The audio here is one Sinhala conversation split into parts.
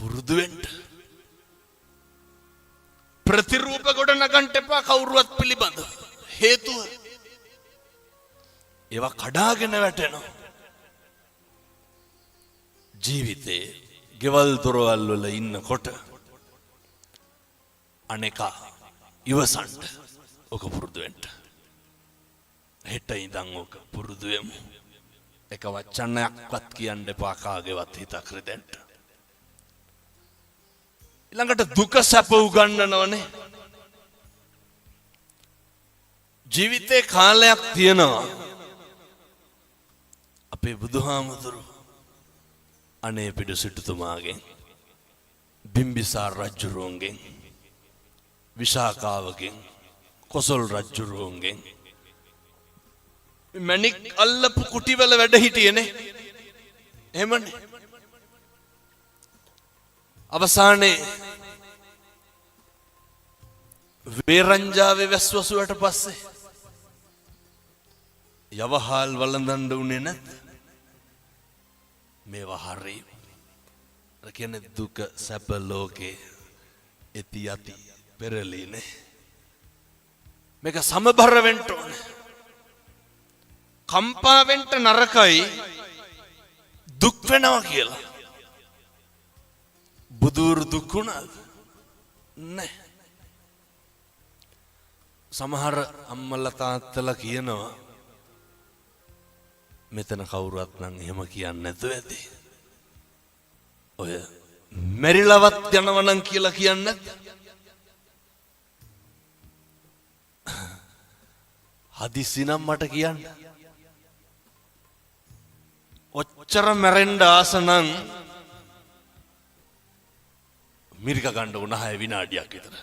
පුරුදු වෙන්න. ප්‍රතිරූප ගොඩ නගන්න එපා කවුරුවත් පිළිබඳ. හේතුව ඒවා කඩාගෙන වැටෙනවා. ජීවිතේ ගෙවල් දොරවල් වල ඉන්නකොට අනේකා ඉවසන්න ඔක පුරුදු වෙන්න. හෙට ඉඳන් ඔක පුරුදු වෙමු. එක වචනයක්වත් කියන්න එපා කාගේවත් හිතක් රිදෙන්න. ඊළඟට දුක සැප උගන්වනවනේ. ජීවිතේ කාලයක් තියෙනවා. අපේ බුදුහාමුදුරු අනේ පිටු සිටුතුමාගෙන් බිම්බිසාර රජුරුවන්ගෙන් විශාකාවගෙන් කොසල් රජුරුවන්ගෙන් මණික් අල්ලපු කුටිවල වැඩ හිටියේනේ. එහෙමනේ. අවසානයේ වේරංජාවේ වැස්වසුවට පස්සේ යවහල් වළඳන්න උනේ නැත්. මේවා හරි. අර කියන්නේ දුක සැප ලෝකේ ඇති යති පෙරලීනේ. මේක සමබර වෙන්න ඕනේ. කම්පා වෙන්න නරකයි දුක් වෙනවා කියලා. බුදුරු දුක් වුණාද? නැහැ. සමහර අම්මලා තාත්තලා කියනවා මෙතන කවුරුවත් නම් එහෙම කියන්නේ නැතුව ඇති. ඔය මෙරිලවත් යනවා නම් කියලා කියන්නේ හදිසි නම් මට කියන්න. ඔච්චර මැරෙන්න ආස නම් මිරික ගන්න උන 6 විනාඩියක් විතර.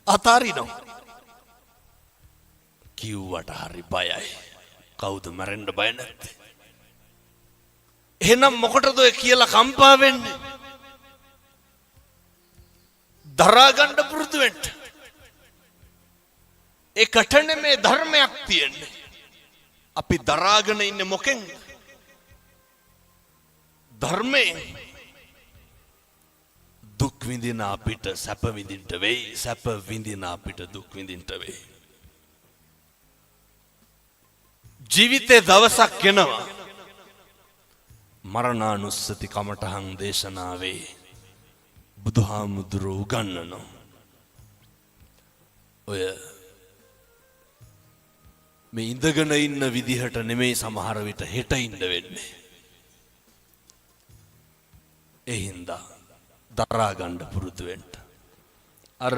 අතාරිනවා. කිව්වට හරි බයයි. කවුද මැරෙන්න බය නැත්තේ? එහෙනම් මොකටද ඔය කියලා කම්පා වෙන්නේ? දරා ගන්න පුරුදු වෙන්න. ඒකට නෙමේ ධර්මයක් තියෙන්නේ. අපි දරාගෙන ඉන්නේ මොකෙන්ද? ධර්මයෙන්. දුක් විඳින අපිට සැප විඳින්න වෙයි. සැප විඳින අපිට දුක් විඳින්න වෙයි. ජීවිතේ දවසක් එනවා මරණානුස්සති කමඨහං දේශනාවේ බුදුහාමුදුරුවෝ උගන්වනවා. ඔය මේ ඉඳගෙන ඉන්න විදිහට නෙමෙයි සමහර විට හෙට ඉන්න වෙන්නේ. ඒ හින්දා දරා ගන්න පුරුදු වෙන්න. අර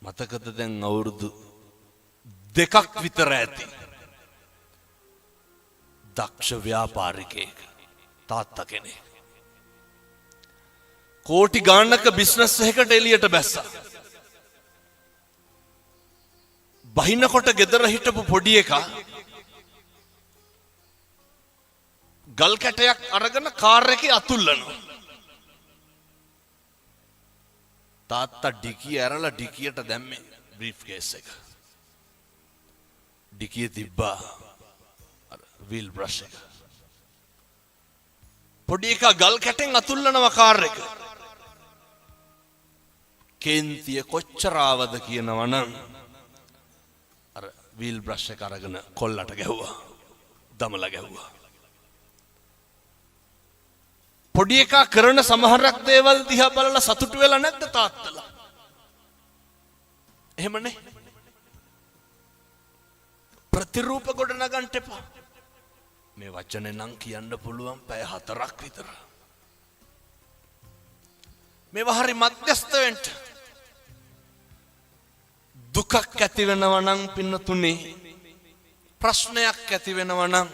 මතකද දැන් අවුරුදු 2ක් විතර ඇති. දක්ෂ ව්‍යාපාරිකයෙක් තාත්තා කෙනෙක්. කෝටි ගාණක බිස්නස් එකකට එළියට බැස්සා. බහිනකොට ගෙදර හිටපු පොඩි එකා ගල් කැටයක් අරගෙන කාර් එකේ අතුල්ලනවා. තාත්තා ඩිකිය ඇරලා ඩිකියට දැම්මේ බ්‍රීෆ් කේස් එක. ඩිකිය තිබ්බා වීල් බ්‍රෂ් එක. පොඩි එකා ගල් කැටෙන් අතුල්ලනවා කාර් එක. කේන්තිය කොච්චර ආවද කියනවා නම් අර වීල් බ්‍රෂ් එක අරගෙන කොල්ලට ගැහුවා. දමලා ගැහුවා. පොඩි එකා කරන සමහරක් දේවල් දිහා බලලා සතුටු වෙලා නැද්ද තාත්තලා? එහෙමනේ. ප්‍රතිරූප ගොඩ නගන්න එපා. මේ වචනේ නම් කියන්න පුළුවන් පැය 4ක් විතර. මේවා හරි මධ්‍යස්ත වෙන්න. දුකක් ඇති වෙනවා නම් පින්නතුනේ ප්‍රශ්නයක් ඇති වෙනවා නම්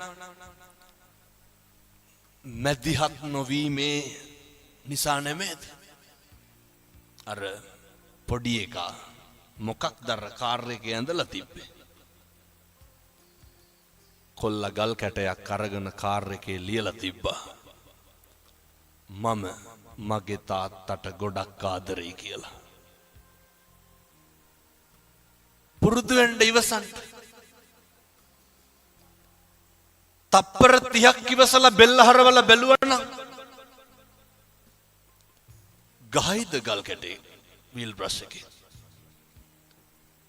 මැදිහත් නොවීමේ නිසා නෙමෙයිද? අර පොඩි එකා මොකක්ද අර කාර් එකේ ඇඳලා තිබ්බේ? කොල්ල ගල් කැටයක් අරගෙන කාර් එකේ ලියලා තිබ්බා. මම මගේ තාත්තට ගොඩක් ආදරෙයි කියලා. පුරුදු වෙන්න ඉවසන්න. තප්පර 30ක් ඉවසලා බෙල්ල හරවලා බැලුවනම් ගහයිද ගල් කැටේ වීල් බ්‍රෂ් එකේ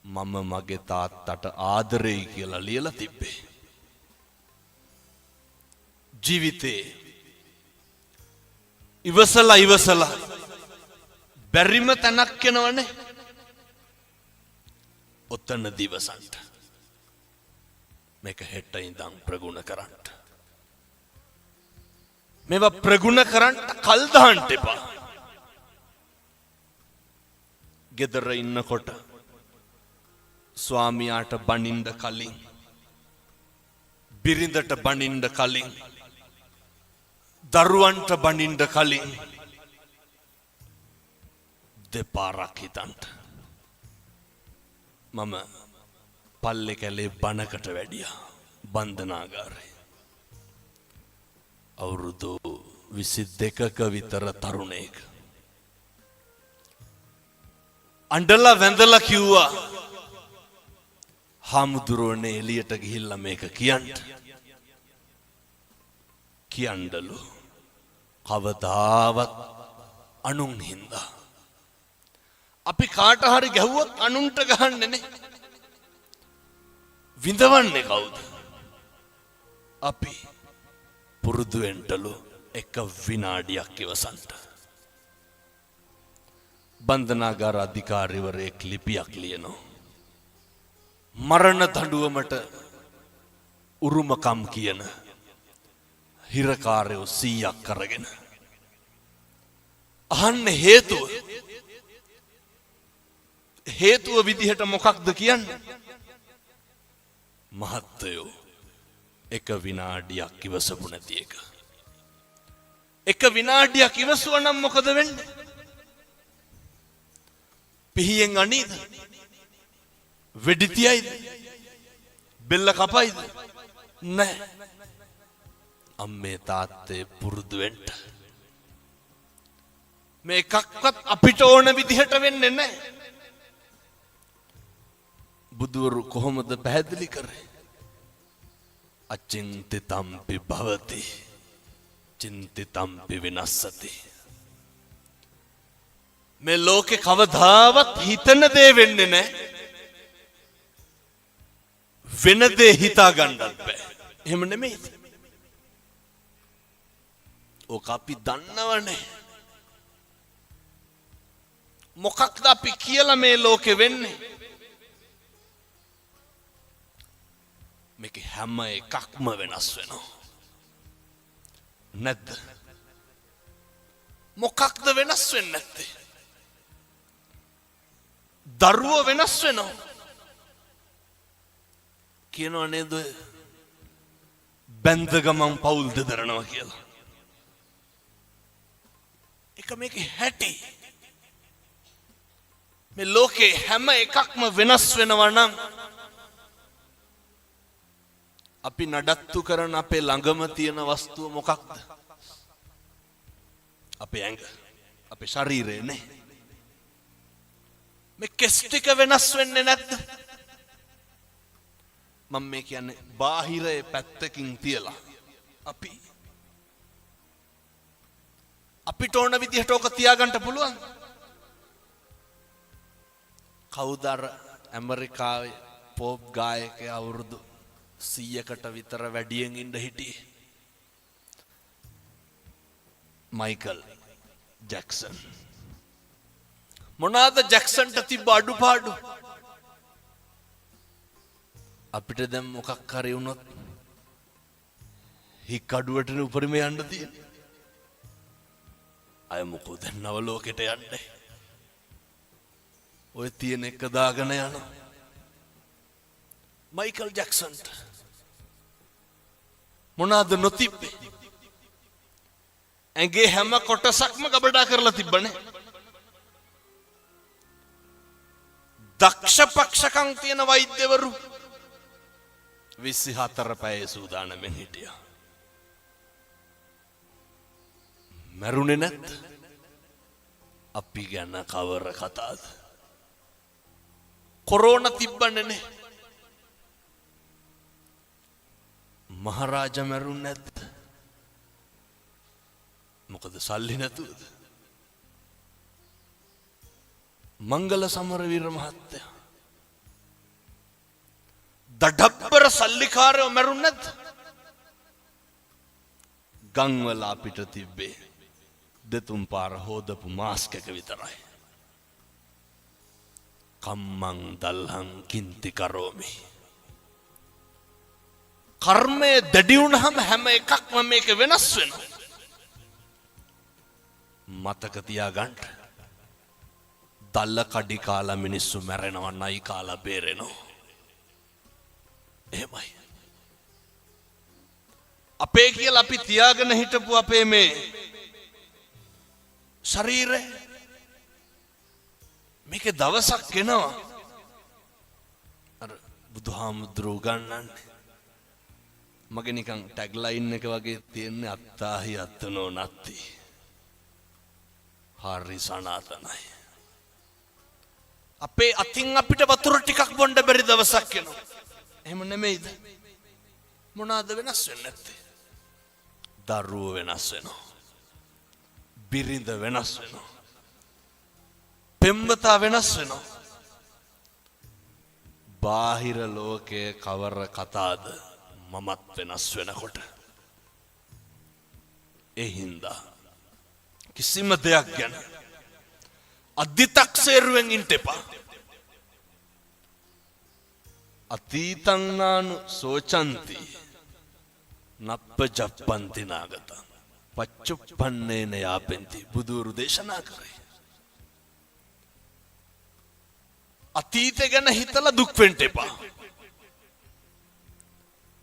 මම මගේ තාත්තට ආදරෙයි කියලා ලියලා තිබ්බේ. ජීවිතේ ඉවසලා බැරිම තැනක් එනවනේ. ඔතන දිවසන්ට මේක හෙට ඉඳන් ප්‍රගුණ කරන්න. මේවා ප්‍රගුණ කරන්න කල් දාන්න එපා. ගෙදර ඉන්නකොට ස්වාමියාට බනින්න කලින් බිරිඳට බනින්න කලින් දරුවන්ට බනින්න කලින් දෙපාරක් හිතන්න. මම පල්ලේ කැලේ බණකට වැඩියා බන්ධනාගාරේ. අවුරුදු 22ක විතර තරුණයෙක්. අඬලා වැඳලා කිව්වා හාමුදුරුවනේ එළියට ගිහිල්ලා මේක කියන්නලු. කවදාවත් අනුන් හින්දා අපි කාට හරි ගැහුවොත් අනුන්ට ගහන්නේ නේ. විඳවන්නේ කවුද? අපි පුරුදු වෙන්නලු එක විනාඩියක් ඉවසන්න. බන්ධනාගාර අධිකාරිවරයෙක් ලිපියක් ලියනවා. මරණ දඬුවමට උරුමකම් කියන හිරකාරයෝ 100ක් අරගෙන අහන්නේ හේතුව විදිහට මොකක්ද කියන්නේ? මහත්තයෝ එක විනාඩියක් ඉවසපු නැති එක. එක විනාඩියක් ඉවසුවා නම් මොකද වෙන්නේ? පිහියෙන් අනීද? වෙඩි තියයිද? බෙල්ල කපයිද? නැහැ. අම්මේ තාත්තේ පුරුදු වෙන්න. මේ එකක්වත් අපිට ඕන විදිහට වෙන්නේ නැහැ. බුදුවරු කොහොමද පැහැදිලි කරේ? අචින්තිතම්පි භවති චින්තිතම්පි විනස්සති. මේ ලෝකේ කවදාවත් හිතන දේ වෙන්නේ නැහැ. වෙන දේ හිතා ගන්නත් බෑ. එහෙම නෙමෙයිද? ඕක අපි දන්නවනේ. මොකක්ද අපි කියලා මේ ලෝකෙ වෙන්නේ? මේක හැම එකක්ම වෙනස් වෙනවා. නැද්ද? මොකක්ද වෙනස් වෙන්නේ නැත්තේ? දරුවෝ වෙනස් වෙනවා. කියනවා නේද? බැඳ ගමන් පවුල් දෙදරනවා කියලා. ඒක මේකේ හැටි. මේ ලෝකේ හැම එකක්ම වෙනස් වෙනවා නම් අපි නඩත්තු කරන අපේ ළඟම තියෙන වස්තුව මොකක්ද? අපේ ඇඟ, අපේ ශරීරය නේ. මේ කෙස් ටික වෙනස් වෙන්නේ නැද්ද? මම මේ කියන්නේ බාහිරයේ පැත්තකින් තියලා අපිට ඕන විදිහට ඕක තියාගන්න පුළුවන්. කවුද අර ඇමරිකාවේ පොප් ගායකයා අවුරුදු 100කට විතර වැඩියෙන් ඉඳ හිටියේ? Michael Jackson. මොනවාද ජැක්සන්ට තිබ්බ අඩුපාඩු? අපිට දැන් මොකක් හරි වුණොත් හික් අඩුවටන උපරිම යන්න තියෙන්නේ. අය මොකෝ දැන් නව ලෝකෙට යන්නේ. ඔය තියෙන එක දාගෙන යනවා. මයිකල් ජැක්සන්ට මොනවාද නොතිබ්බේ? ඇඟේ හැම කොටසක්ම ගබඩා කරලා තිබ්බනේ. දක්ෂ පක්ෂකම් තියෙන වෛද්‍යවරු 24 පැය සූදානම්ෙන් හිටියා. මරුනේ නැත්ද? අපි ගැන කවර කතාද? කොරෝනා තිබ්බනේ නේ. මහරජා මරුන්නේ නැද්ද? මොකද සල්ලි නැතුවද? මංගල සමරවීර මහත්තයා දඩබ්බර සල්ලිකාරයෝ මරුන්නේ නැද්ද? ගංවල අපිට තිබ්බේ දෙතුන් පාර හොදපු මාස්ක් එක විතරයි. කම්මං දල්හං කින්ති කරෝමි. කර්මය දැඩි වුණාම හැම එකක්ම මේක වෙනස් වෙනවා. මතක තියාගන්න. දල්ල කඩි කාලා මිනිස්සු මැරෙනවා, නයි කාලා බේරෙනවා. එහෙමයි. අපේ කියලා අපි තියාගෙන හිටපු අපේ මේ ශරීරය මේකේ දවසක් එනවා. අර බුදුහාමුදුරුවෝ ගන්නන්නේ මගේ නිකන් ටැග් ලයින් එක වගේ තියෙන්නේ අත්තාහි අත්තනෝ නැත්ති. හරි සනාතනයි. අපේ අතින් අපිට වතුර ටිකක් බොන්න බැරි දවසක් එනවා. එහෙම නෙමෙයිද? මොනවාද වෙනස් වෙන්නේ නැත්තේ? දරුවෝ වෙනස් වෙනවා. බිරිඳ වෙනස් වෙනවා. පෙම්වතා වෙනස් වෙනවා. බාහිර ලෝකයේ කවර කතාද මමත් වෙනස් වෙනකොට. ඒ හින්දා කිසිම දෙයක් ගැන අදි탁සේරුවෙන් ඉන්න එපා. අතීතං නානු සෝචන්ති නප්ප ජප්පන්ති නාගතං පච්චුප්පන්නේන යාපෙන්ති. බුදුරු දේශනා කරේ. අතීතය ගැන හිතලා දුක් වෙන්න එපා.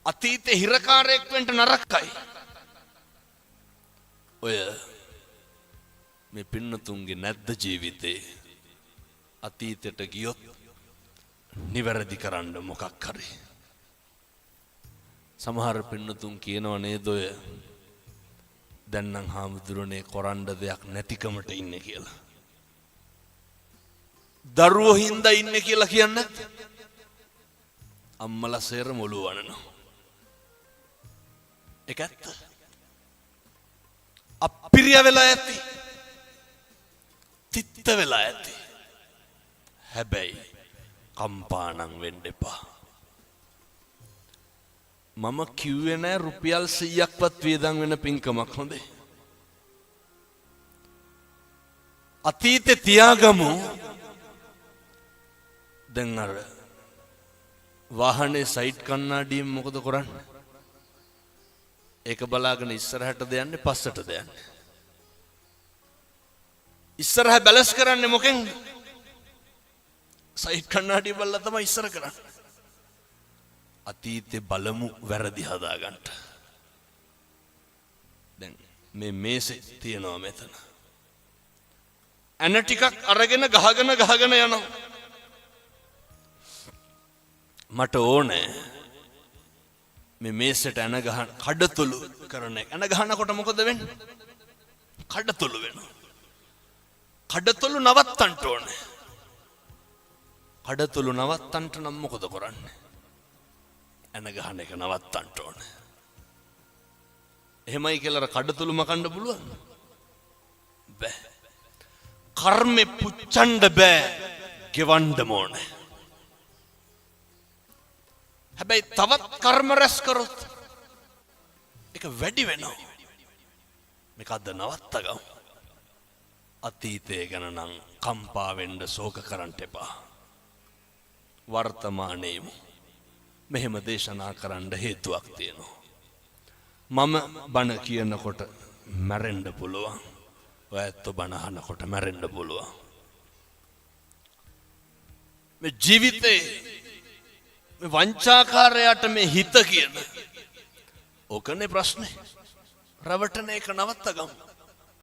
අතීතේ හිරකාරයෙක් වෙන්න නරකයි. ඔය මේ පින්නතුන්ගේ නැද්ද ජීවිතේ අතීතයට ගියොත් නිවැරදි කරන්න මොකක් හරි. සමහර පින්නතුන් කියනව නේද ඔය දැන් නම් හාමුදුරනේ කරන්න දෙයක් නැතිකමට ඉන්නේ කියලා. දරුවෝ හින්දා ඉන්නේ කියලා කියන්නේ අම්මලා සේරම ඔළුව වනනවා. ඒක ඇත්ත. අප්පිරිය වෙලා ඇති. තිත්ත වෙලා ඇති. හැබැයි කම්පාණම් වෙන්න එපා. මම කිව්වේ නෑ රුපියල් 100ක්වත් වියදම් වෙන පින්කමක් හොඳේ. අතීතේ තියාගමු. දැන් අර වාහනේ සයිඩ් කණ්ණාඩියෙන් මොකද කරන්නේ? ඒක බලාගෙන ඉස්සරහටද යන්නේ පස්සටද යන්නේ? ඉස්සරහ බැලන්ස් කරන්නේ මොකෙන්ද? සයිඩ් කණ්ණාඩිය බලලා තමයි ඉස්සර කරන්නේ. අතීතේ බලමු වැරදි හදාගන්න. දැන් මේ මේසේ තියනවා මෙතන. ඇන ටිකක් අරගෙන ගහගෙන යනවා. මට ඕනේ මේ මේසෙට ඇන ගහන කඩතුළු කරන එක. ඇන ගහනකොට මොකද වෙන්නේ? කඩතුළු වෙනවා. කඩතුළු නවත්තන්න ඕනේ. කඩතුළු නවත්තන්න නම් මොකද කරන්නේ? ඇන ගහන එක නවත්තන්න ඕනේ. එහෙමයි කියලා කඩතුළු මකන්න පුළුවන්? බෑ. කර්මෙ පුච්චන්න බෑ. ගෙවන්න ඕනේ. හැබැයි තවත් කර්ම රැස් කරොත් ඒක වැඩි වෙනවා. මේක අද නවත්තගමු. අතීතය ගැන නම් කම්පා වෙන්න ශෝක කරන්න එපා. වර්තමානයේම මෙහෙම දේශනා කරන්න හේතුවක් තියෙනවා. මම බණ කියනකොට මැරෙන්න පුළුවන්. ඔයත් බණ අහනකොට මැරෙන්න පුළුවන්. මේ ජීවිතේ මේ වංචාකාරයාට මේ හිත කියන ඕකනේ ප්‍රශ්නේ. රවටන එක නවත්තගමු.